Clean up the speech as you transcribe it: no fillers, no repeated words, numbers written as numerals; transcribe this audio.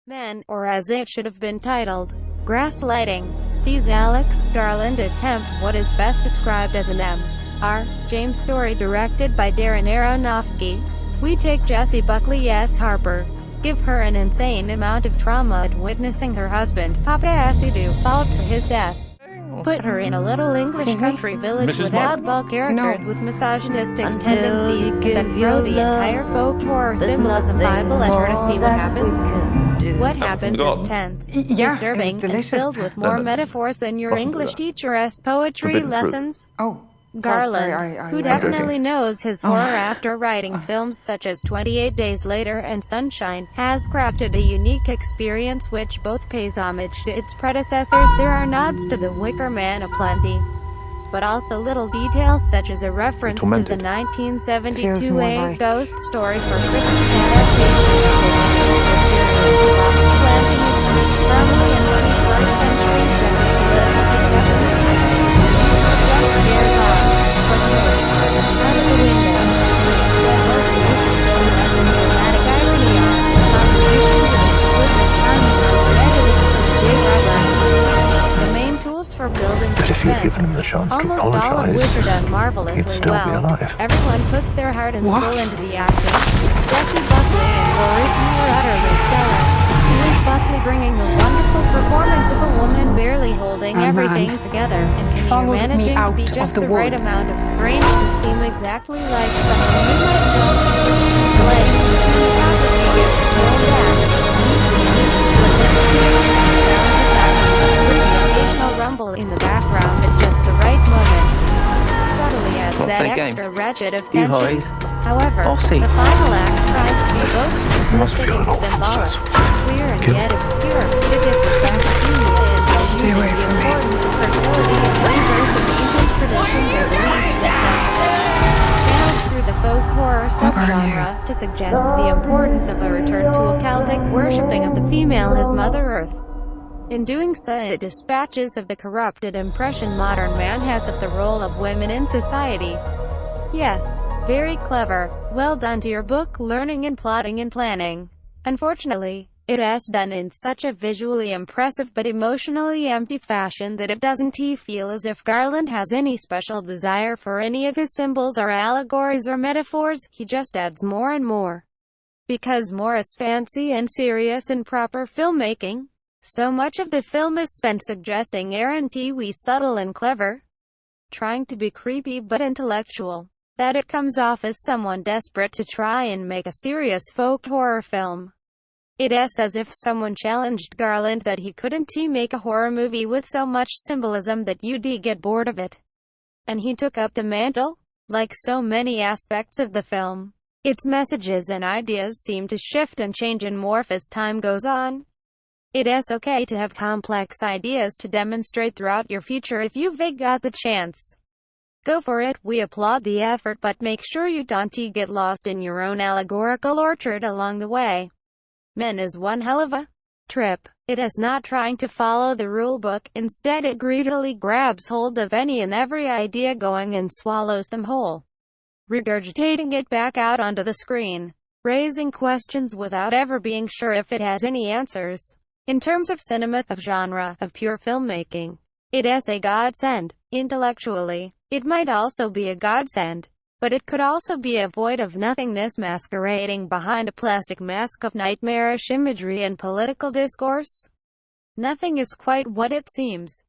Men, or as it should have been titled, Gaslighting, sees Alex Garland attempt what is best described as an M.R. James story directed by Darren Aronofsky. We take Jessie Buckley as Harper, give her an insane amount of trauma at witnessing her husband, Papa Asidou, fall to his death. Put her in a little English country village Mrs. with Martin. oddball characters with misogynistic Until tendencies, you and then give throw your the love, entire folk horror there's symbolism nothing Bible at her to more see what that happens. we can do. What happens is forgotten. tense, Yeah, it was disturbing, and delicious. filled with No, more no, no. metaphors than your Mustn't do English that. teacher's poetry Forbidden fruit. lessons. Oh, Garland, God, sorry, who I definitely knows his horror after writing films such as 28 Days Later and Sunshine, has crafted a unique experience which both pays homage to its predecessors. There are nods to The Wicker Man aplenty, but also little details such as a reference to the Tormented. 1972 Feels more A like- Ghost Story for Christmas adaptation of the novel, whilst planting its roots firmly in 21st century general political discussions. Jump scares are, for the most part, out of the window. Instead, both use of silhouettes and dramatic irony are, in combination with exquisite timing on the editing from J. Roberts. The main tools for building But if you'd suspense, given him the chance to almost all of apologise, which are done he'd marvelously still be well. alive. Everyone puts their heart and What? soul into the acting. Jessie Buckley and Rory are utterly stellar. With Buckley bringing the wonderful performance of a woman barely holding Oh, man. everything together, and Kenny Followed me managing to out be of just the the right woods. amount of strange to seem exactly like someone you might know. Playing the cinematography is pulled back, deeply moved, but never clear, and sound design, with the occasional rumble in the background at just the right moment. Subtly adds Well, that play a game. extra ratchet of You tension. hide. However, I'll see. the final act tries to be both must simplistic feel and an awful symbolic, sense of clear and guilt. yet obscure. It gets its academia in by Stay using away the from me. importance of fertility and rebirth in ancient traditions and belief systems, channeled through the folk horror subgenre to suggest the importance of a return to a Celtic worshipping of the female as Mother Earth. In doing so, it dispatches of the corrupted impression modern man has of the role of women in society. Yes, very clever. Well done to your book, learning and plotting and planning. Unfortunately, it has done in such a visually impressive but emotionally empty fashion that it doesn't feel as if Garland has any special desire for any of his symbols or allegories or metaphors. He just adds more and more. Because more is fancy and serious in proper filmmaking. So much of the film is spent suggesting aren't we subtle and clever, trying to be creepy but intellectual, that it comes off as someone desperate to try and make a serious folk horror film. It's as if someone challenged Garland that he couldn't make a horror movie with so much symbolism that you'd get bored of it. And he took up the mantle. Like so many aspects of the film, its messages and ideas seem to shift and change and morph as time goes on. It's okay to have complex ideas to demonstrate throughout your future if you've got the chance. Go for it, we applaud the effort, but make sure you don't get lost in your own allegorical orchard along the way. Men is one hell of a trip. It is not trying to follow the rule book, instead it greedily grabs hold of any and every idea going and swallows them whole, regurgitating it back out onto the screen, raising questions without ever being sure if it has any answers. In terms of cinema, of genre, of pure filmmaking, it is a godsend. Intellectually, it might also be a godsend, but it could also be a void of nothingness masquerading behind a plastic mask of nightmarish imagery and political discourse. Nothing is quite what it seems.